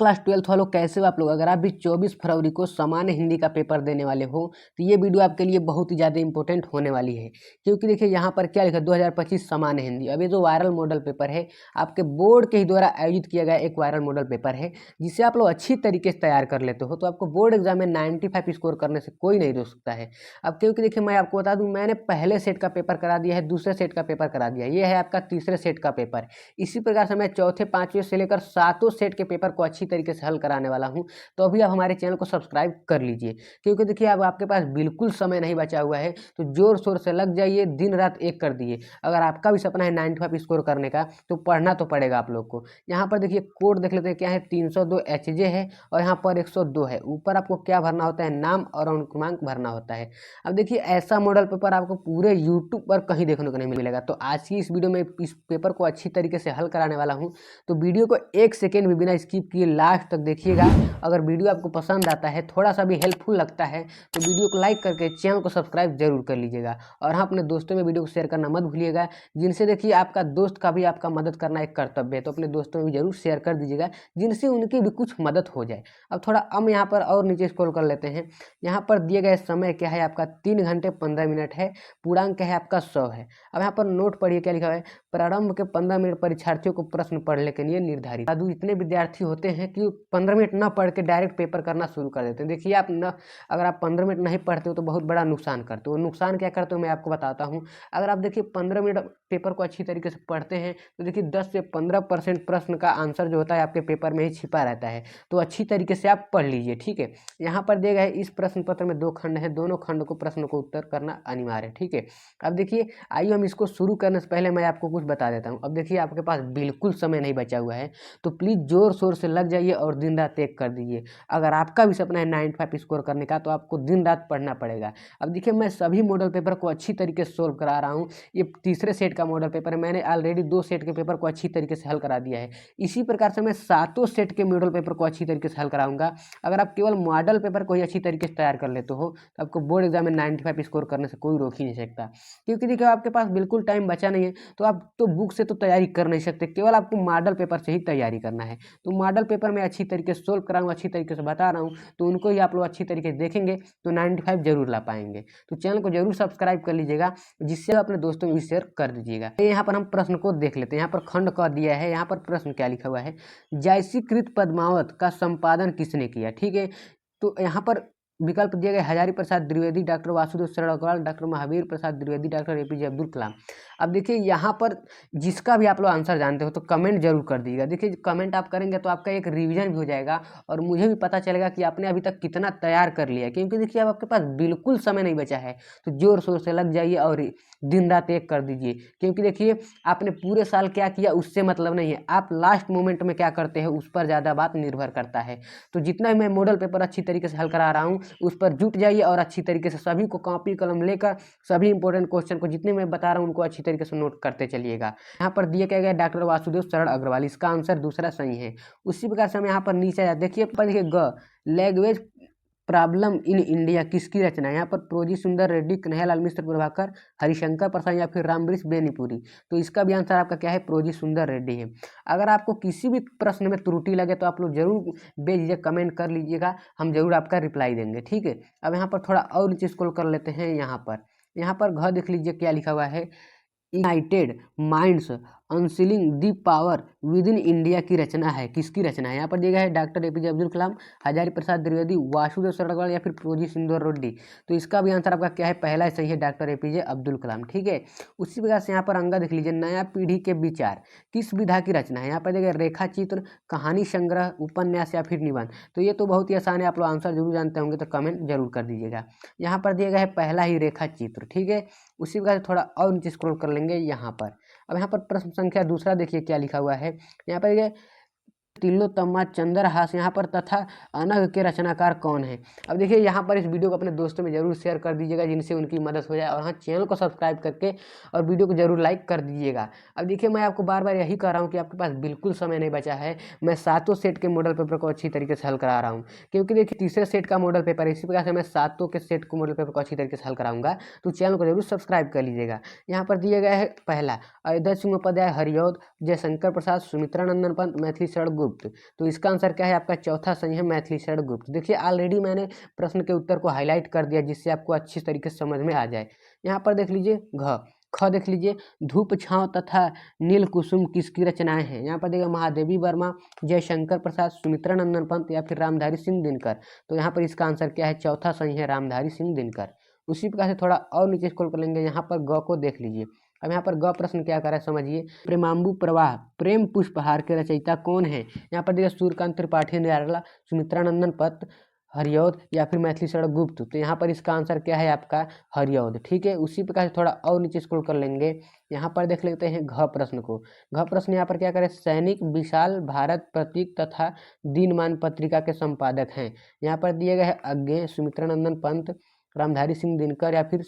Class 12th वालों, कैसे हो आप लोग। अगर आप भी 24 फरवरी को सामान्य हिंदी का पेपर देने वाले हो तो ये वीडियो आपके लिए बहुत ही ज़्यादा इंपॉर्टेंट होने वाली है, क्योंकि देखिए यहाँ पर क्या लिखा 2025 सामान्य हिंदी। अब ये जो वायरल मॉडल पेपर है आपके बोर्ड के ही द्वारा आयोजित किया गया एक वायरल मॉडल पेपर है, जिसे आप लोग अच्छी तरीके से तैयार कर लेते हो तो आपको बोर्ड एग्जाम में 95 स्कोर करने से कोई नहीं रोक सकता है। अब क्योंकि देखिए मैं आपको बता दूं, मैंने पहले सेट का पेपर करा दिया है, दूसरे सेट का पेपर करा दिया है, ये है आपका तीसरे सेट का पेपर। इसी प्रकार से मैं चौथे पांचवें से लेकर सातों सेट के पेपर को अच्छी तरीके से हल कराने वाला हूं। तो अभी आप हमारे चैनल को सब्सक्राइब कर लीजिए, क्योंकि देखिए अब आपके पास बिल्कुल समय नहीं बचा हुआ है, तो जोर शोर से लग जाइए, दिन रात एक कर दिए। अगर आपका भी सपना है 95 स्कोर करने का तो पढ़ना तो पड़ेगा आप लोग को। यहाँ पर देखिए कोड देख लेते हैं क्या है, 302 HJ है और यहाँ पर 102 है। ऊपर आपको क्या भरना होता है, नाम और अंक भरना होता है। अब देखिए ऐसा मॉडल पेपर आपको पूरे यूट्यूब पर कहीं देखने को नहीं मिलेगा। तो आज की इस वीडियो में इस पेपर को अच्छी तरीके से हल कराने वाला हूँ, तो वीडियो को एक सेकेंड भी बिना स्किप किए लास्ट तक देखिएगा। अगर वीडियो आपको पसंद आता है, थोड़ा सा भी हेल्पफुल लगता है, तो वीडियो को लाइक करके चैनल को सब्सक्राइब जरूर कर लीजिएगा। और हाँ, अपने दोस्तों में वीडियो को शेयर करना मत भूलिएगा, जिनसे देखिए आपका दोस्त का भी आपका मदद करना एक कर्तव्य है, तो अपने दोस्तों में भी जरूर शेयर कर दीजिएगा, जिनसे उनकी भी कुछ मदद हो जाए। अब थोड़ा यहाँ पर और नीचे स्क्रॉल कर लेते हैं। यहाँ पर दिए गए समय क्या है आपका 3 घंटे 15 मिनट है। पूर्णांक क्या है आपका 100 है। अब यहाँ पर नोट पढ़िए क्या लिखा है, प्रारंभ के 15 मिनट परीक्षार्थियों को प्रश्न पढ़ने के लिए निर्धारित। साधु इतने विद्यार्थी होते हैं कि 15 मिनट न पढ़ के डायरेक्ट पेपर करना शुरू कर देते हैं। देखिए आप न, अगर आप 15 मिनट नहीं पढ़ते हो तो बहुत बड़ा नुकसान करते हो। नुकसान क्या करते हो मैं आपको बताता हूँ। अगर आप देखिए 15 मिनट पेपर को अच्छी तरीके से पढ़ते हैं तो देखिए 10 से 15% प्रश्न का आंसर जो होता है आपके पेपर में ही छिपा रहता है। तो अच्छी तरीके से आप पढ़ लीजिए, ठीक है। यहाँ पर दिया गया है इस प्रश्न पत्र में 2 खंड है, दोनों खंड को प्रश्न को उत्तर करना अनिवार्य है, ठीक है। अब देखिए आइए हम इसको शुरू करने से पहले मैं आपको कुछ बता देता हूँ। अब देखिए आपके पास बिल्कुल समय नहीं बचा हुआ है, तो प्लीज़ जोर शोर से लग जाइए और दिन रात एक कर दीजिए। अगर आपका भी सपना है 95 स्कोर करने का तो आपको दिन रात पढ़ना पड़ेगा। अब देखिए मैं सभी मॉडल पेपर को अच्छी तरीके से सोल्व करा रहा हूँ। ये तीसरे सेट का मॉडल पेपर है, मैंने ऑलरेडी 2 सेट के पेपर को अच्छी तरीके से हल करा दिया है। इसी प्रकार से मैं सातों सेट के मॉडल पेपर को अच्छी तरीके से हल कराऊंगा। अगर आप केवल मॉडल पेपर को ही अच्छी तरीके से तैयार कर लेते हो तो आपको बोर्ड एग्जाम में 95 स्कोर करने से कोई रोक ही नहीं सकता। क्योंकि देखिए आपके पास बिल्कुल टाइम बचा नहीं है, तो आप तो बुक से तो तैयारी कर नहीं सकते, केवल आपको मॉडल पेपर से ही तैयारी करना है। तो मॉडल पेपर में अच्छी तरीके से सोल्व कराऊंगा, अच्छी तरीके से बता रहा हूँ, तो उनको ही आप लोग अच्छी तरीके से देखेंगे तो 95 जरूर ला पाएंगे। तो चैनल को जरूर सब्सक्राइब कर लीजिएगा, जिससे अपने दोस्तों में भी शेयर कर दीजिएगा। यहाँ पर हम प्रश्न को देख लेते हैं। यहाँ पर खंड क दिया है, यहाँ पर प्रश्न क्या लिखा हुआ है, जायसीकृत पद्मावत का संपादन किसने किया, ठीक है। तो यहाँ पर विकल्प दिए गए हजारी प्रसाद द्विवेदी, डॉक्टर वासुदेव शरण Agarwal, doctor Mahavir Prasad Dwivedi, doctor APJ Abdul Kalam. अब देखिए यहाँ पर जिसका भी आप लोग आंसर जानते हो तो कमेंट जरूर कर दीजिएगा। देखिए कमेंट आप करेंगे तो आपका एक रिवीजन भी हो जाएगा और मुझे भी पता चलेगा कि आपने अभी तक कितना तैयार कर लिया है। क्योंकि देखिए अब आपके पास बिल्कुल समय नहीं बचा है, तो जोर शोर से लग जाइए और दिन रात एक कर दीजिए। क्योंकि देखिए आपने पूरे साल क्या किया उससे मतलब नहीं है, आप लास्ट मोमेंट में क्या करते हैं उस पर ज़्यादा बात निर्भर करता है। तो जितना भी मैं मॉडल पेपर अच्छी तरीके से हल करा रहा हूँ उस पर जुट जाइए और अच्छी तरीके से सभी को कॉपी कलम लेकर सभी इंपॉर्टेंट क्वेश्चन को जितने मैं बता रहा हूँ उनको अच्छी तरीके से नोट करते चलिएगा। यहाँ पर दिए क्या गया, डॉक्टर वासुदेव शरण अग्रवाल, इसका आंसर दूसरा सही है। उसी प्रकार से हम यहाँ पर नीचे जाते देखिए ग लैंग्वेज प्रॉब्लम इन इंडिया किसकी रचना है। यहाँ पर प्रोजी सुंदर रेड्डी, कन्हैयालाल मिश्र, प्रभाकर, हरिशंकर प्रसाद या फिर रामवृक्ष बेनीपुरी। तो इसका भी आंसर आपका क्या है, प्रोजी सुंदर रेड्डी है। अगर आपको किसी भी प्रश्न में त्रुटि लगे तो आप लोग जरूर बेझिझक कमेंट कर लीजिएगा, हम जरूर आपका रिप्लाई देंगे, ठीक है। अब यहाँ पर थोड़ा और नीचे स्क्रॉल कर लेते हैं। यहाँ पर घ देख लीजिए क्या लिखा हुआ है, united minds unsealing the power within India की रचना है, किसकी रचना है। यहाँ पर दिया गया है डॉक्टर APJ अब्दुल कलाम, हजारी प्रसाद द्विवेदी, वासुदेव शरण अग्रवाल या फिर प्रोजी सुंदर रेड्डी। तो इसका भी आंसर आपका क्या है, पहला सही है, डॉक्टर APJ अब्दुल कलाम, ठीक है। उसी प्रकार से यहाँ पर अंगा देख लीजिए, नया पीढ़ी के विचार किस विधा की रचना है। यहाँ पर देखिए रेखा चित्र, कहानी संग्रह, उपन्यास या फिर निबंध। तो ये तो बहुत ही आसान है, आप लोग आंसर जरूर जानते होंगे, तो कमेंट जरूर कर दीजिएगा। यहाँ पर दिया गया है पहला ही रेखा चित्र, ठीक है। उसी प्रकार से थोड़ा और नीचे स्क्रॉल कर लेंगे यहाँ पर। अब यहाँ पर प्रश्न संख्या दूसरा देखिए क्या लिखा हुआ है, यहाँ पर ये तिलोत्तमा चंद्रहास यहाँ पर तथा अनग के रचनाकार कौन है। अब देखिए यहाँ पर इस वीडियो को अपने दोस्तों में जरूर शेयर कर दीजिएगा, जिनसे उनकी मदद हो जाए। और हाँ, चैनल को सब्सक्राइब करके और वीडियो को जरूर लाइक कर दीजिएगा। अब देखिए मैं आपको बार बार यही कह रहा हूँ कि आपके पास बिल्कुल समय नहीं बचा है। मैं सातों सेट के मॉडल पेपर को अच्छी तरीके से हल करा रहा हूँ, क्योंकि देखिए तीसरे सेट का मॉडल पेपर है। इसी प्रकार से मैं सातों के सेट को मॉडल पेपर को अच्छी तरीके से हल कराऊंगा, तो चैनल को जरूर सब्सक्राइब कर लीजिएगा। यहाँ पर दिया गया है पहला अयोध्या सिंह उपाध्याय, हरिऔध, जयशंकर प्रसाद, सुमित्रा नंदन पंत, मैथिली शरण गुप्त। तो इसका आंसर क्या है आपका चौथा सही है मैथिली शरण गुप्त। देखिए ऑलरेडी मैंने प्रश्न के उत्तर को हाईलाइट कर दिया जिससे आपको अच्छी तरीके से समझ में आ जाए। यहाँ पर देख लीजिए ख देख लीजिए धूप छांव तथा नील कुसुम किसकी रचनाएं हैं। यहाँ पर देखिए महादेवी वर्मा, जयशंकर प्रसाद, सुमित्रा नंदन पंत या फिर रामधारी सिंह दिनकर। तो यहाँ पर इसका आंसर क्या है चौथा सही है रामधारी सिंह दिनकर। उसी प्रकार से थोड़ा और नीचे स्क्रॉल कर लेंगे, यहाँ पर ग को देख लीजिए। अब यहाँ पर ग प्रश्न क्या कर रहा है समझिए। प्रेमांबु प्रवाह प्रेम पुष्पहार के रचयिता कौन है। यहाँ पर देखिए सूर्यकांत त्रिपाठी निराला, सुमित्रा नंदन पंत, हरिऔध या फिर मैथिली शरण गुप्त। तो यहाँ पर इसका आंसर क्या है आपका हरिऔध। ठीक है, उसी प्रकार से थोड़ा और नीचे स्क्रॉल कर लेंगे, यहाँ पर देख लेते हैं घ प्रश्न को। घ प्रश्न यहाँ पर क्या करें, सैनिक, विशाल, भारत, प्रतीक तथा दिनमान पत्रिका के संपादक हैं। यहाँ पर दिए गए हैं अज्ञे, सुमित्रा नंदन पंत, रामधारी सिंह दिनकर या फिर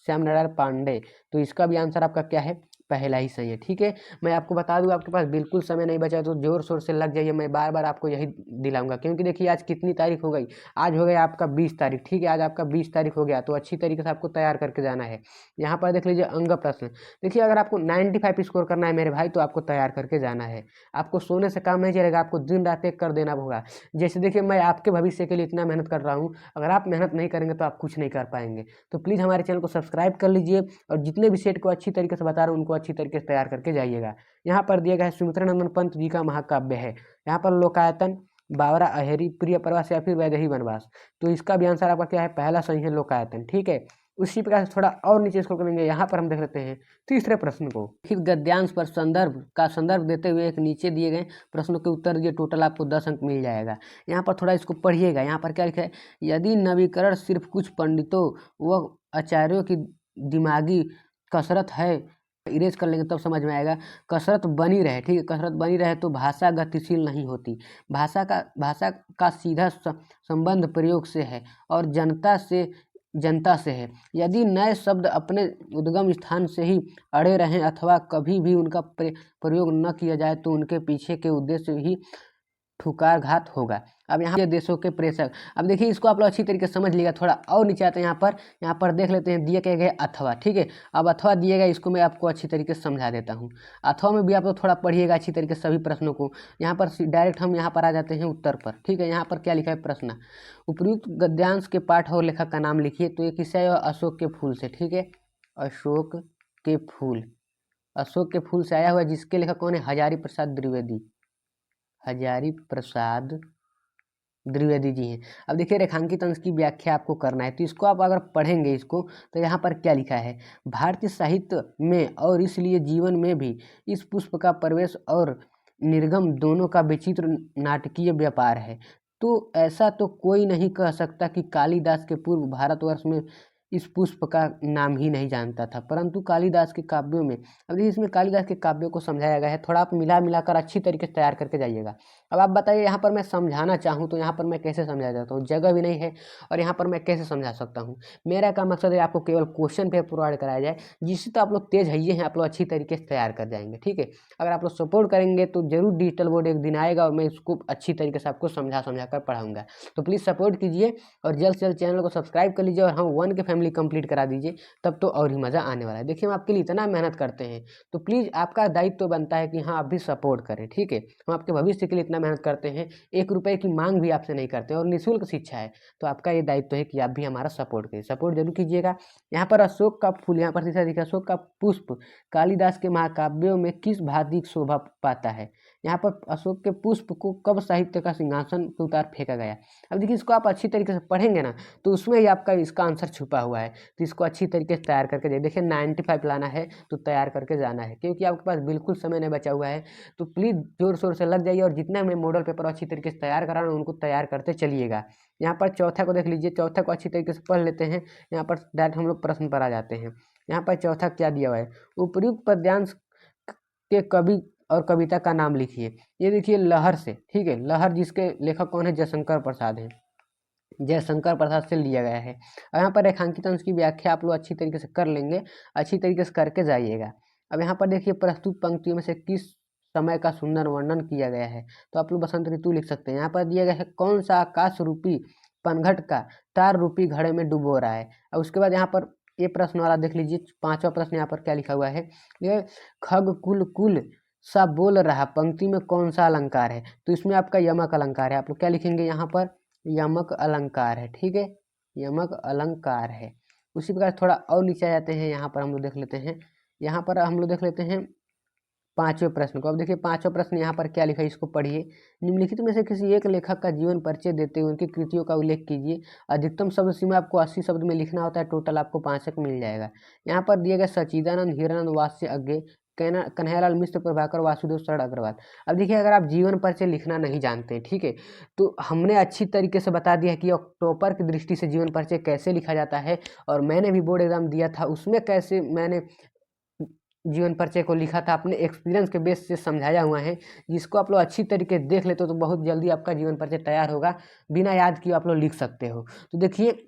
श्याम नारायण पांडे। तो इसका भी आंसर आपका क्या है पहला ही सही है। ठीक है, मैं आपको बता दूं आपके पास बिल्कुल समय नहीं बचा तो जोर शोर से लग जाइए, मैं बार बार आपको यही दिलाऊंगा। क्योंकि देखिए आज कितनी तारीख हो गई, आज हो गया आपका 20 तारीख। ठीक है, आज आपका 20 तारीख हो गया तो अच्छी तरीके से आपको तैयार करके जाना है। यहाँ पर देख लीजिए अंग प्रश्न। देखिए अगर आपको 95 स्कोर करना है मेरे भाई तो आपको तैयार करके जाना है। आपको सोने से काम नहीं चलेगा, आपको दिन रात एक कर देना होगा। जैसे देखिए मैं आपके भविष्य के लिए इतना मेहनत कर रहा हूँ, अगर आप मेहनत नहीं करेंगे तो आप कुछ नहीं कर पाएंगे। तो प्लीज़ हमारे चैनल को सब्सक्राइब कर लीजिए और जितने भी सेट को अच्छी तरीके से बता रहा हूँ उनको अच्छी तरीके से तैयार करके जाइएगा। यहाँ पर दिया गया है सुमित्रा नंदन पंत जी का महाकाव्य है। यहाँ पर लोकायतन, बावरा अहेरी, प्रिय प्रवास या फिर वैदेही वनवास। तो इसका भी आंसर आपका क्या है पहला सही है लोकायतन। ठीक है, उसी प्रकार से थोड़ा और नीचे इसको करेंगे, यहाँ पर हम देख लेते हैं तीसरे प्रश्न को। फिर गद्यांश पर संदर्भ देते हुए एक नीचे दिए गए प्रश्नों के उत्तर दिए, टोटल आपको 10 अंक मिल जाएगा। यहाँ पर थोड़ा इसको पढ़िएगा। यहाँ पर क्या लिखा है, यदि नवीकरण सिर्फ कुछ पंडितों व आचार्यों की दिमागी कसरत है, इरेज कर लेंगे तब समझ में आएगा। कसरत बनी रहे, ठीक है, कसरत बनी रहे तो भाषा गतिशील नहीं होती। भाषा का सीधा संबंध प्रयोग से है और जनता से है। यदि नए शब्द अपने उद्गम स्थान से ही अड़े रहें अथवा कभी भी उनका प्रयोग न किया जाए तो उनके पीछे के उद्देश्य ही ठुकारघात होगा। अब यहाँ देशों के प्रेषक, अब देखिए इसको आप लोग अच्छी तरीके से समझ लीजिएगा। थोड़ा और नीचे आते हैं, यहाँ पर देख लेते हैं दिए गए अथवा। ठीक है, अब अथवा दिए गए इसको मैं आपको अच्छी तरीके से समझा देता हूँ। अथवा में भी आप लोग थोड़ा पढ़िएगा अच्छी तरीके से सभी प्रश्नों को। यहाँ पर डायरेक्ट हम यहाँ पर आ जाते हैं उत्तर पर। ठीक है, यहाँ पर क्या लिखा है प्रश्न, उपयुक्त गद्यांश के पाठ और लेखक का नाम लिखिए। तो ये किससे आया, अशोक के फूल से। ठीक है, अशोक के फूल, अशोक के फूल से आया हुआ, जिसके लेखक कौन है, हजारी प्रसाद द्विवेदी, हजारी प्रसाद द्विवेदी जी हैं। अब देखिए रेखांकित अंश की व्याख्या आपको करना है, तो इसको आप अगर पढ़ेंगे इसको तो यहाँ पर क्या लिखा है, भारतीय साहित्य में और इसलिए जीवन में भी इस पुष्प का प्रवेश और निर्गम दोनों का विचित्र नाटकीय व्यापार है। तो ऐसा तो कोई नहीं कह सकता कि कालिदास के पूर्व भारतवर्ष में इस पुष्प का नाम ही नहीं जानता था, परंतु कालिदास के काव्यों में, अब देखिए इसमें कालिदास के काव्यों को समझाया गया है। थोड़ा आप मिलाकर अच्छी तरीके से तैयार करके जाइएगा। अब आप बताइए यहाँ पर मैं समझाना चाहूँ तो यहाँ पर मैं कैसे समझा जाता हूँ, जगह भी नहीं है और यहाँ पर मैं कैसे समझा सकता हूँ। मेरा का मकसद है आपको केवल क्वेश्चन पेपर प्रोवाइड कराया जाए, जिससे तो आप लोग तेज है, आप लोग अच्छी तरीके से तैयार कर जाएंगे। ठीक है, अगर आप लोग सपोर्ट करेंगे तो जरूर डिजिटल बोर्ड एक दिन आएगा और मैं इसको अच्छी तरीके से आपको समझा कर पढ़ाऊंगा। तो प्लीज़ सपोर्ट कीजिए और जल्द से जल्द चैनल को सब्सक्राइब कर लीजिए और हम 1 के फैमिली कंप्लीट करा दीजिए, तब तो और ही मज़ा आने वाला है। देखिए हम आपके लिए इतना मेहनत करते हैं तो प्लीज़ आपका दायित्व तो बनता है कि हाँ आप भी सपोर्ट करें। ठीक है, हम आपके भविष्य के लिए इतना मेहनत करते हैं, 1 रुपये की मांग भी आपसे नहीं करते और निःशुल्क शिक्षा है। तो आपका ये दायित्व है कि आप भी हमारा सपोर्ट करें, सपोर्ट जरूर कीजिएगा। यहाँ पर अशोक का फूल, यहाँ पर तीसरा दिखा अशोक का पुष्प कालिदास के महाकाव्यों में किस भांति शोभा पाता है। यहाँ पर अशोक के पुष्प को कब साहित्य का सिंहासन के उतार फेंका गया। अब देखिए इसको आप अच्छी तरीके से पढ़ेंगे ना तो उसमें ही आपका इसका आंसर छुपा हुआ है। तो इसको अच्छी तरीके से तैयार करके देखिए 95 लाना है तो तैयार करके जाना है, क्योंकि आपके पास बिल्कुल समय नहीं बचा हुआ है। तो प्लीज़ जोर शोर से लग जाइए और जितना मैं मॉडल पेपर अच्छी तरीके से तैयार करा रहा हूँ उनको तैयार करते चलिएगा। यहाँ पर चौथा को देख लीजिए, चौथा को अच्छी तरीके से पढ़ लेते हैं। यहाँ पर डायरेक्ट हम लोग प्रश्न पर आ जाते हैं। यहाँ पर चौथा क्या दिया हुआ है, उपयुक्त पद्यांश के कवि और कविता का नाम लिखिए। ये देखिए लहर से, ठीक है, लहर जिसके लेखक कौन है, जयशंकर प्रसाद हैं, जयशंकर प्रसाद से लिया गया है। और यहाँ पर रेखांकित अंश की व्याख्या आप लोग अच्छी तरीके से कर लेंगे, अच्छी तरीके से करके जाइएगा। अब यहाँ पर देखिए प्रस्तुत पंक्तियों में से किस समय का सुंदर वर्णन किया गया है। तो आप लोग बसंत ऋतु लिख सकते हैं। यहाँ पर दिया गया है कौन सा आकाश रूपी पनघट का तार रूपी घड़े में डुबो रहा है। और उसके बाद यहाँ पर ये प्रश्न वाला देख लीजिए, 5वां प्रश्न यहाँ पर क्या लिखा हुआ है, ये खग कुल कुल सा बोल रहा पंक्ति में कौन सा अलंकार है? तो इसमें आपका यमक अलंकार है। आप लोग क्या लिखेंगे यहाँ पर? यमक अलंकार है। ठीक है, यमक अलंकार है। उसी प्रकार थोड़ा और नीचे आ जाते हैं, यहाँ पर हम लोग देख लेते हैं। यहाँ पर हम लोग देख लेते हैं पांचवें प्रश्न को। अब देखिए पांचवा प्रश्न यहाँ पर क्या लिखा है, इसको पढ़िए। निम्नलिखित में से किसी एक लेखक का जीवन परिचय देते हुए उनकी कृतियों का उल्लेख कीजिए। अधिकतम शब्द सीमा आपको 80 शब्द में लिखना होता है। टोटल आपको 5 अंक मिल जाएगा। यहाँ पर दिए गए सच्चिदानंद, हीरानंद, वात्स्य अज्ञे, कन्हैयालाल मिश्र, प्रभाकर, वासुदेव शरण अग्रवाल। अब देखिए अगर आप जीवन परिचय लिखना नहीं जानते हैं, ठीक है, तो हमने अच्छी तरीके से बता दिया है कि टॉपर की दृष्टि से जीवन परिचय कैसे लिखा जाता है, और मैंने भी बोर्ड एग्जाम दिया था, उसमें कैसे मैंने जीवन परिचय को लिखा था, अपने एक्सपीरियंस के बेस से समझाया हुआ है। जिसको आप लोग अच्छी तरीके से देख लेते हो तो बहुत जल्दी आपका जीवन परिचय तैयार होगा, बिना याद किए आप लोग लिख सकते हो। तो देखिए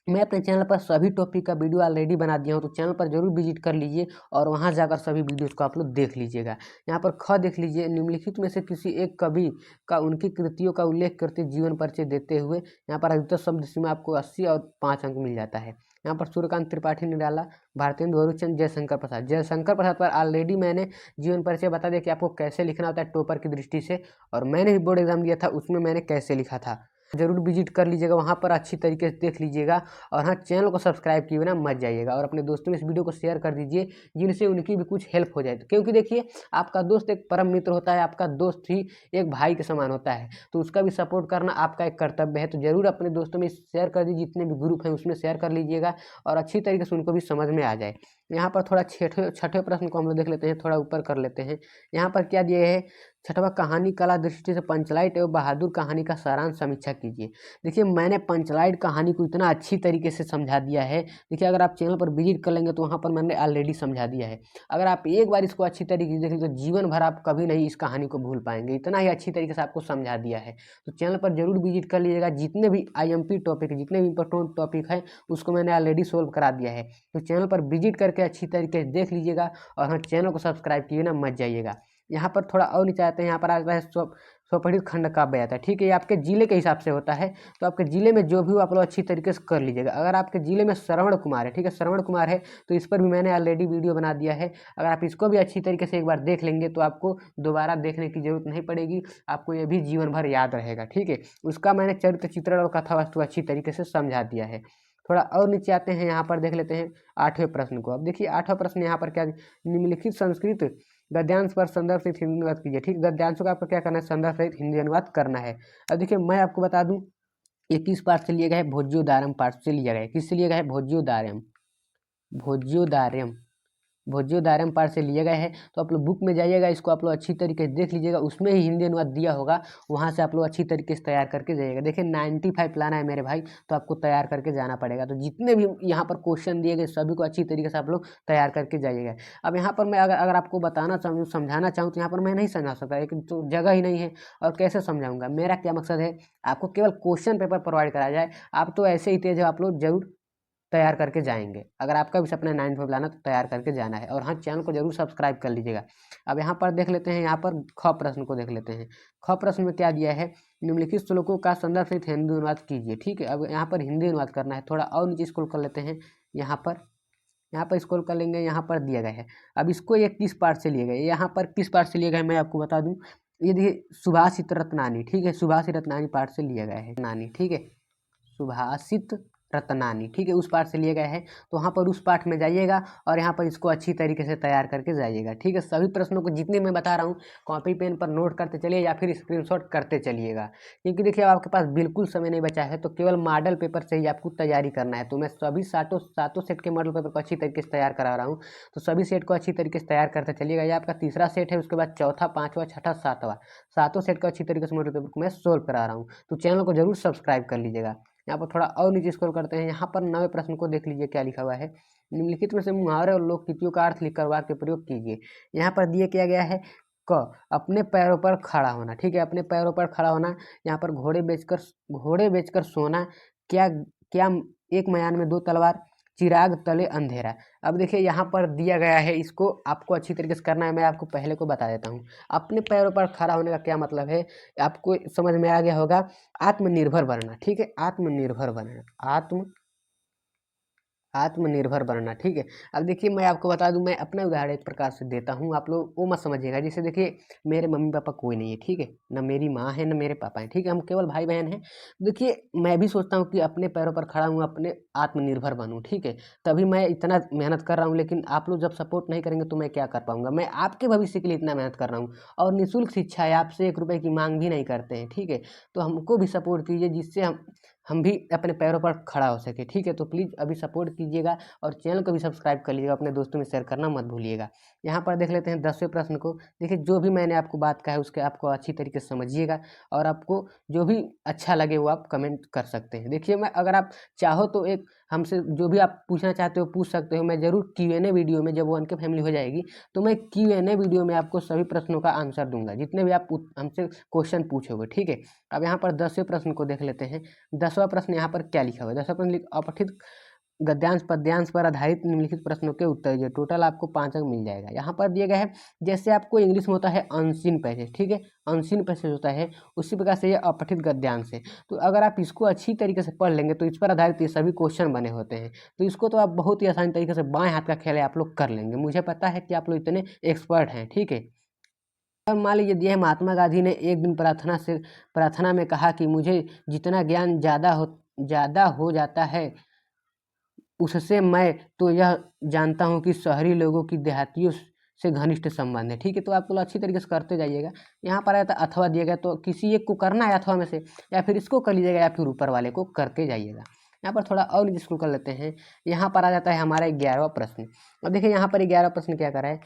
मैं अपने चैनल पर सभी टॉपिक का वीडियो ऑलरेडी बना दिया हूँ, तो चैनल पर जरूर विजिट कर लीजिए और वहाँ जाकर सभी वीडियोस को आप लोग देख लीजिएगा। यहाँ पर ख देख लीजिए, निम्नलिखित में से किसी एक कवि का उनकी कृतियों का उल्लेख करते जीवन परिचय देते हुए, यहाँ पर अधिकतर शब्द सीमा आपको 80 और 5 अंक मिल जाता है। यहाँ पर सूर्यकांत त्रिपाठी निराला, भारतेंदु हरिश्चंद्र, जयशंकर प्रसाद। जयशंकर प्रसाद पर ऑलरेडी मैंने जीवन परिचय बता दिया कि आपको कैसे लिखना होता है टॉपर की दृष्टि से, और मैंने भी बोर्ड एग्जाम दिया था, उसमें मैंने कैसे लिखा था। जरूर विजिट कर लीजिएगा, वहाँ पर अच्छी तरीके से देख लीजिएगा। और हाँ, चैनल को सब्सक्राइब किए बिना मत जाइएगा, और अपने दोस्तों में इस वीडियो को शेयर कर दीजिए जिनसे उनकी भी कुछ हेल्प हो जाए। क्योंकि देखिए आपका दोस्त एक परम मित्र होता है, आपका दोस्त ही एक भाई के समान होता है, तो उसका भी सपोर्ट करना आपका एक कर्तव्य है। तो जरूर अपने दोस्तों में शेयर कर दीजिए, जितने भी ग्रुप हैं उसमें शेयर कर लीजिएगा, और अच्छी तरीके से उनको भी समझ में आ जाए। यहाँ पर थोड़ा छठे प्रश्न को हम लोग देख लेते हैं, थोड़ा ऊपर कर लेते हैं। यहाँ पर क्या दिए है? छठवा, कहानी कला दृष्टि से पंचलाइट एवं बहादुर कहानी का सारांश समीक्षा कीजिए। देखिए मैंने पंचलाइट कहानी को इतना अच्छी तरीके से समझा दिया है। देखिए अगर आप चैनल पर विजिट कर लेंगे तो वहाँ पर मैंने ऑलरेडी समझा दिया है। अगर आप एक बार इसको अच्छी तरीके से देख लें तो जीवन भर आप कभी नहीं इस कहानी को भूल पाएंगे, इतना ही अच्छी तरीके से आपको समझा दिया है। तो चैनल पर जरूर विजिट कर लीजिएगा। जितने भी IMP टॉपिक है, जितने भी इंपॉर्टेंट टॉपिक है, उसको मैंने ऑलरेडी सोल्व करा दिया है। तो चैनल पर विजिट करके अच्छी तरीके से देख लीजिएगा, और हाँ, चैनल को सब्सक्राइब किए ना मत जाइएगा। यहाँ पर थोड़ा और नीचे आते हैं, यहाँ पर आता है स्वपठित खंड काव्य आता है। ठीक है, ये आपके जिले के हिसाब से होता है, तो आपके जिले में जो भी हो आप लोग अच्छी तरीके से कर लीजिएगा। अगर आपके जिले में श्रवण कुमार है, ठीक है, श्रवण कुमार है, तो इस पर भी मैंने ऑलरेडी वीडियो बना दिया है। अगर आप इसको भी अच्छी तरीके से एक बार देख लेंगे तो आपको दोबारा देखने की जरूरत नहीं पड़ेगी, आपको ये भी जीवन भर याद रहेगा। ठीक है, उसका मैंने चरित्र चित्रण और कथा वस्तु अच्छी तरीके से समझा दिया है। थोड़ा और नीचे आते हैं, यहाँ पर देख लेते हैं आठवें प्रश्न को। अब देखिए आठवां प्रश्न यहाँ पर क्या, निम्नलिखित संस्कृत गद्यांश पर संदर्भ सहित हिंदी अनुवाद कीजिए। ठीक, गद्यांशों का आपको क्या करना है? संदर्भ सहित हिंदी अनुवाद करना है। अब देखिए मैं आपको बता दूं, ये किस पाठ से लिया गया है? भोज्योदारम पाठ से लिया गया है। किससे लिया गया है? भोज्योदारम, भोज्योदारम, भोज्योदारम पाठ से लिया गया है। तो आप लोग बुक में जाइएगा, इसको आप लोग अच्छी तरीके से देख लीजिएगा, उसमें ही हिंदी अनुवाद दिया होगा, वहाँ से आप लोग अच्छी तरीके से तैयार करके जाइएगा। देखिए 95 लाना है मेरे भाई, तो आपको तैयार करके जाना पड़ेगा। तो जितने भी यहाँ पर क्वेश्चन दिए गए सभी को अच्छी तरीके से आप लोग तैयार करके जाइएगा। अब यहाँ पर मैं अगर आपको बताना चाहूँ, समझाना चाहूँ, तो यहाँ पर मैं नहीं समझा सकता, एक तो जगह ही नहीं है, और कैसे समझाऊंगा। मेरा क्या मकसद है, आपको केवल क्वेश्चन पेपर प्रोवाइड कराया जाए। आप तो ऐसे ही तेज है, आप लोग जरूर तैयार करके जाएंगे। अगर आपका भी सपना 95 लाना तो तैयार करके जाना है। और हाँ, चैनल को जरूर सब्सक्राइब कर लीजिएगा। अब यहाँ पर देख लेते हैं, यहाँ पर ख प्रश्न को देख लेते हैं। ख प्रश्न में क्या दिया है? निम्नलिखित श्लोकों का संदर्भ सहित हिंदी अनुवाद कीजिए। ठीक है, अब यहाँ पर हिंदी अनुवाद करना है। थोड़ा और नीचे स्क्रॉल कर लेते हैं, यहाँ पर स्क्रॉल कर लेंगे, यहाँ पर दिया गया है। अब इसको ये किस पार्ट से लिए गए, यहाँ पर किस पार्ट से लिए गए मैं आपको बता दूँ। ये देखिए सुभाषित रत्नानी, ठीक है, सुभाषित रत्नानी पार्ट से लिया गया है। नानी, ठीक है, सुभाषित रत्नानी, ठीक है, उस पाठ से लिए गए हैं। तो वहाँ पर उस पाठ में जाइएगा और यहाँ पर इसको अच्छी तरीके से तैयार करके जाइएगा। ठीक है, सभी प्रश्नों को जितने मैं बता रहा हूँ कॉपी पेन पर नोट करते चलिए या फिर स्क्रीनशॉट करते चलिएगा, क्योंकि देखिए अब आपके पास बिल्कुल समय नहीं बचा है, तो केवल मॉडल पेपर से ही आपको तैयारी करना है। तो मैं सभी सातों सेट के मॉडल पेपर को अच्छी तरीके से तैयार करा रहा हूँ, तो सभी सेट को अच्छी तरीके से तैयार करते चलिएगा। ये आपका तीसरा सेट है, उसके बाद चौथा, पाँचवा, छठा, सातवां, सातों सेट को अच्छी तरीके से मॉडल पेपर को मैं सोल्व करा रहा हूँ। तो चैनल को जरूर सब्सक्राइब कर लीजिएगा। यहाँ पर थोड़ा और नीचे स्क्रॉल करते हैं, यहाँ पर 9वें प्रश्न को देख लीजिए क्या लिखा हुआ है। निम्नलिखित में से मुहावरे और लोककृतियों का अर्थ लिखकर वाक्य प्रयोग कीजिए। यहाँ पर दिए किया गया है क, अपने पैरों पर खड़ा होना। ठीक है, अपने पैरों पर खड़ा होना। यहाँ पर घोड़े बेचकर सोना, क्या क्या एक मयान में दो तलवार, चिराग तले अंधेरा। अब देखिए यहाँ पर दिया गया है, इसको आपको अच्छी तरीके से करना है। मैं आपको पहले को बता देता हूँ। अपने पैरों पर खड़ा होने का क्या मतलब है, आपको समझ में आ गया होगा। आत्मनिर्भर बनना, ठीक है, आत्मनिर्भर बनना, आत्मनिर्भर बनना। ठीक है, अब देखिए मैं आपको बता दूं, मैं अपना उदाहरण एक प्रकार से देता हूं, आप लोग वो मत समझिएगा। जैसे देखिए मेरे मम्मी पापा कोई नहीं है, ठीक है, न मेरी माँ है न मेरे पापा हैं, ठीक है, हम केवल भाई बहन हैं। देखिए मैं भी सोचता हूँ कि अपने पैरों पर खड़ा हूँ, अपने आत्मनिर्भर बनूँ, ठीक है, तभी मैं इतना मेहनत कर रहा हूँ। लेकिन आप लोग जब सपोर्ट नहीं करेंगे तो मैं क्या कर पाऊंगा। मैं आपके भविष्य के लिए इतना मेहनत कर रहा हूँ और निःशुल्क शिक्षा है, आपसे 1 रुपए की मांग भी नहीं करते हैं, ठीक है। तो हमको भी सपोर्ट कीजिए, जिससे हम भी अपने पैरों पर खड़ा हो सके, ठीक है। तो प्लीज़ अभी सपोर्ट कीजिएगा और चैनल को भी सब्सक्राइब कर लीजिएगा, अपने दोस्तों में शेयर करना मत भूलिएगा। यहाँ पर देख लेते हैं 10वें प्रश्न को। देखिए जो भी मैंने आपको बात कहा है उसके आपको अच्छी तरीके से समझिएगा और आपको जो भी अच्छा लगे वो आप कमेंट कर सकते हैं। देखिए मैं, अगर आप चाहो तो एक हमसे जो भी आप पूछना चाहते हो पूछ सकते हो। मैं ज़रूर Q&A वीडियो में, जब 1K फैमिली हो जाएगी तो मैं Q&A वीडियो में आपको सभी प्रश्नों का आंसर दूंगा, जितने भी आप हमसे क्वेश्चन पूछोगे, ठीक है। अब यहाँ पर 10वें प्रश्न को देख लेते हैं। 10वां प्रश्न यहाँ पर क्या लिखा हुआ है। 10वां प्रश्न अपठित गद्यांश पद्यांश पर आधारित निम्नलिखित प्रश्नों के उत्तर दीजिए। टोटल आपको 5 अंक मिल जाएगा। यहाँ पर दिया गया है, जैसे आपको इंग्लिश में होता है अनसीन पैसेज, ठीक है, अनसीन पैसेज होता है, उसी प्रकार से ये अपठित गद्यांश है। तो अगर आप इसको अच्छी तरीके से पढ़ लेंगे तो इस पर आधारित ये सभी क्वेश्चन बने होते हैं। तो इसको तो आप बहुत ही आसानी तरीके से, बाएं हाथ का खेल है, आप लोग कर लेंगे। मुझे पता है कि आप लोग इतने एक्सपर्ट हैं, ठीक है। अब मान लीजिए दिया है, महात्मा गांधी ने एक दिन प्रार्थना में कहा कि मुझे जितना ज्ञान ज़्यादा हो जाता है उससे मैं तो यह जानता हूँ कि शहरी लोगों की देहातियों से घनिष्ठ संबंध है, ठीक है। तो आप लोग अच्छी तरीके से करते जाइएगा। यहाँ पर आया था अथवा दिया गया, तो किसी एक को करना है अथवा में से, या फिर इसको कर लीजिएगा या फिर ऊपर वाले को करते जाइएगा। यहाँ पर थोड़ा और नीचे स्क्रॉल कर लेते हैं। यहाँ पर आ जाता है हमारा 11वां प्रश्न। अब देखिए यहाँ पर 11वां प्रश्न क्या कर रहा है,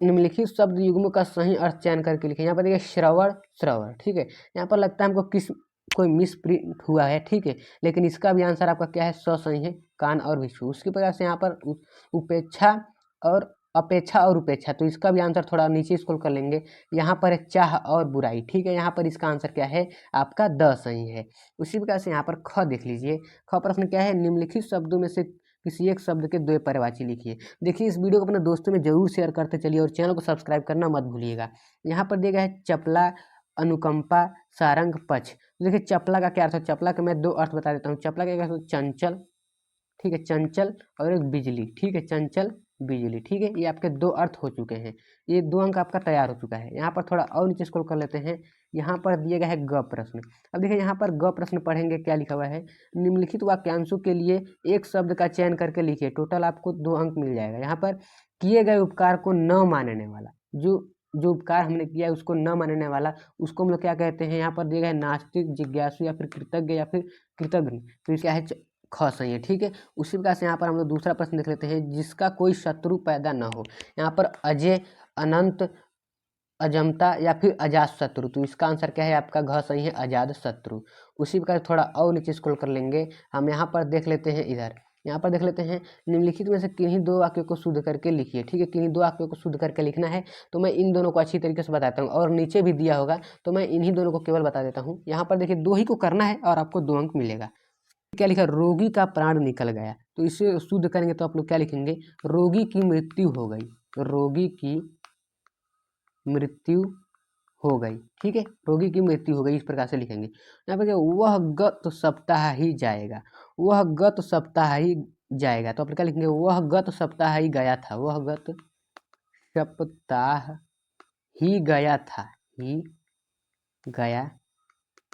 निम्नलिखित शब्द युग्मों का सही अर्थ चयन करके लिखे। यहाँ पर देखिए श्रवण, ठीक है। यहाँ पर लगता है हमको कोई मिस प्रिंट हुआ है, ठीक है, लेकिन इसका भी आंसर आपका क्या है, सही है, कान और विषु। उसके प्रकार से यहाँ पर उपेक्षा और अपेक्षा और उपेक्षा, तो इसका भी आंसर थोड़ा नीचे स्क्रॉल कर लेंगे। यहाँ पर है चाह और बुराई, ठीक है। यहाँ पर इसका आंसर क्या है, आपका सही है। उसी प्रकार से यहाँ पर ख देख लीजिए। ख प्रश्न क्या है, निम्नलिखित शब्दों में से किसी एक शब्द के 2 पर्यायवाची लिखिए। देखिए इस वीडियो को अपने दोस्तों में जरूर शेयर करते चलिए और चैनल को सब्सक्राइब करना मत भूलिएगा। यहाँ पर दिया गया है चपला, अनुकंपा, सारंग, पक्ष। देखिए चपला का क्या अर्थ है, चपला के मैं 2 अर्थ बता देता हूँ। चपला का क्या अर्थ, चंचल, ठीक है, चंचल, और एक बिजली, ठीक है, चंचल बिजली, ठीक है। ये आपके 2 अर्थ हो चुके हैं, ये 2 अंक आपका तैयार हो चुका है। यहाँ पर थोड़ा और नीचे स्क्रॉल कर लेते हैं। यहाँ पर दिया गया है ग प्रश्न। अब देखिए यहाँ पर ग प्रश्न पढ़ेंगे, क्या लिखा हुआ है, निम्नलिखित वाक्यांशों के लिए एक शब्द का चयन करके लिखिए। टोटल आपको 2 अंक मिल जाएगा। यहाँ पर किए गए उपकार को न मानने वाला, जो उपकार हमने किया है उसको न मानने वाला, उसको हम लोग क्या कहते हैं। यहाँ पर दिया गया है नास्तिक, जिज्ञासु, या फिर कृतज्ञ, या फिर कृतज्ञ। तो ये क्या है, ख सही है, ठीक है। उसी प्रकार से यहाँ पर हम लोग दूसरा प्रश्न देख लेते हैं, जिसका कोई शत्रु पैदा न हो। यहाँ पर अजय, अनंत, अजमता, या फिर अजात शत्रु। तो इसका आंसर क्या है, आपका घ सही है, अजात शत्रु। उसी प्रकार थोड़ा और नीचे स्क्रॉल कर लेंगे। हम यहाँ पर देख लेते हैं, इधर यहाँ पर देख लेते हैं, निम्नलिखित में से किन्हीं 2 वाक्यों को शुद्ध करके लिखिए, ठीक है। किन्हीं 2 वाक्यों को शुद्ध करके लिखना है। तो मैं इन दोनों को अच्छी तरीके से बताता हूँ और नीचे भी दिया होगा, तो मैं इन्हीं दोनों को केवल बता देता हूँ। यहाँ पर देखिए 2 ही को करना है और आपको 2 अंक मिलेगा। क्या लिखा, रोगी का प्राण निकल गया। तो इसे शुद्ध करेंगे तो आप लोग क्या लिखेंगे, रोगी की मृत्यु हो गई, रोगी की मृत्यु हो गई, ठीक है, रोगी की मृत्यु हो गई, इस प्रकार से लिखेंगे। यहाँ पर क्या, वह गत सप्ताह ही जाएगा, वह गत सप्ताह ही जाएगा। तो आप लोग क्या लिखेंगे, वह गत सप्ताह ही गया था, वह गत सप्ताह ही गया था, ही गया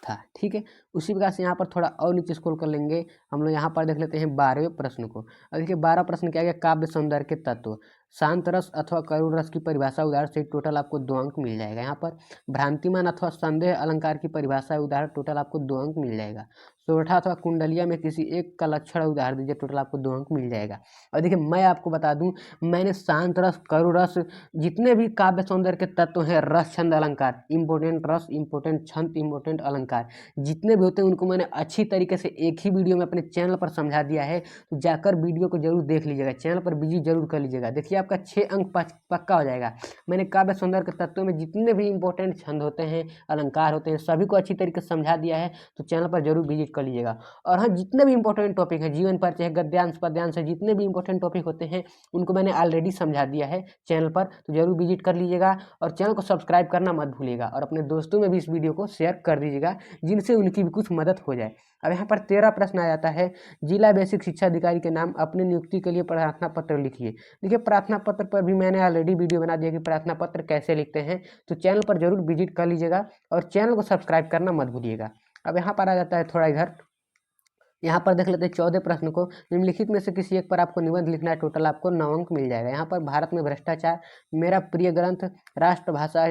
था, ठीक है। उसी प्रकार से यहाँ पर थोड़ा और नीचे स्क्रॉल कर लेंगे। हम लोग यहाँ पर देख लेते हैं 12वें प्रश्न को। अब देखिए 12 प्रश्न क्या है, काव्य सौंदर्य के तत्व, शांत रस अथवा करुण रस की परिभाषा उदाहरण से टोटल आपको 2 अंक मिल जाएगा। यहाँ पर भ्रांतिमान अथवा संदेह अलंकार की परिभाषा उदाहरण, टोटल आपको 2 अंक मिल जाएगा। सोरठा अथवा कुंडलिया में किसी एक का लक्षण उदाहरण दीजिए, टोटल आपको 2 अंक मिल जाएगा। और देखिए मैं आपको बता दूं, मैंने शांत रस, करुण रस, जितने भी काव्य सौंदर्य के तत्व हैं, रस, छंद, अलंकार, इंपोर्टेंट रस, इंपोर्टेंट छंद, इंपोर्टेंट अलंकार, जितने भी होते हैं उनको मैंने अच्छी तरीके से एक ही वीडियो में अपने चैनल पर समझा दिया है। तो जाकर वीडियो को जरूर देख लीजिएगा, चैनल पर विजिट जरूर कर लीजिएगा। देखिए आपका 6 अंक पक्का हो जाएगा। मैंने काव्य सौंदर्य के तत्वों में जितने भी इंपॉर्टेंट छंद होते हैं, अलंकार होते हैं, सभी को अच्छी तरीके से समझा दिया है। तो चैनल पर जरूर विजिट कर लीजिएगा। और हाँ, जितने भी इंपॉर्टेंट टॉपिक है, जीवन परिचय है, गद्यांश, पद्यांश है, जितने भी इंपॉर्टेंट टॉपिक होते हैं उनको मैंने ऑलरेडी समझा दिया है चैनल पर। तो जरूर विजिट कर लीजिएगा और चैनल को सब्सक्राइब करना मत भूलिएगा और अपने दोस्तों में भी इस वीडियो को शेयर कर दीजिएगा, जिनसे उनकी भी कुछ मदद हो जाए। अब यहाँ पर 13 प्रश्न आ जाता है, जिला बेसिक शिक्षा अधिकारी के नाम अपनी नियुक्ति के लिए प्रार्थना पत्र लिखिए। देखिए प्रार्थना पत्र पर भी मैंने ऑलरेडी वीडियो बना दिया कि प्रार्थना पत्र कैसे लिखते हैं, तो चैनल पर जरूर विजिट कर लीजिएगा और चैनल को सब्सक्राइब करना मत भूलिएगा। अब यहाँ पर आ जाता है थोड़ा इधर, यहाँ पर देख लेते हैं 14 प्रश्न को। निम्नलिखित में से किसी एक पर आपको निबंध लिखना है, टोटल आपको 9 अंक मिल जाएगा। यहाँ पर भारत में भ्रष्टाचार, मेरा प्रिय ग्रंथ, राष्ट्रभाषा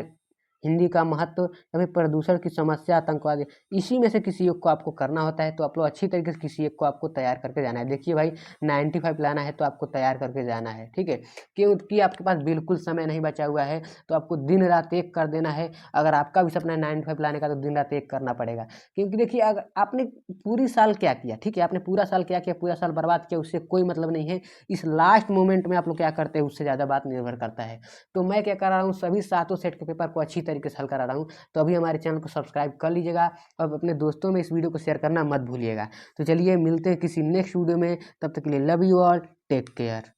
हिंदी का महत्व, या फिर प्रदूषण की समस्या, आतंकवाद, इसी में से किसी एक को आपको करना होता है। तो आप लोग अच्छी तरीके से किसी एक को आपको तैयार करके जाना है। देखिए भाई 95 लाना है तो आपको तैयार करके जाना है, ठीक है, क्योंकि आपके पास बिल्कुल समय नहीं बचा हुआ है, तो आपको दिन रात एक कर देना है। अगर आपका भी सपना है 95 लाने का तो दिन रात एक करना पड़ेगा। क्योंकि देखिए अगर आपने पूरी साल क्या किया, ठीक है, आपने पूरा साल क्या किया, पूरा साल बर्बाद किया, उससे कोई मतलब नहीं है। इस लास्ट मोमेंट में आप लोग क्या करते हैं उससे ज़्यादा बात निर्भर करता है। तो मैं क्या कर रहा हूँ, सभी 7 सेट के पेपर को अच्छी तरीके से हल करा रहा हूँ। तो अभी हमारे चैनल को सब्सक्राइब कर लीजिएगा और अपने दोस्तों में इस वीडियो को शेयर करना मत भूलिएगा। तो चलिए मिलते हैं किसी नेक्स्ट वीडियो में, तब तक के लिए love you all, take care.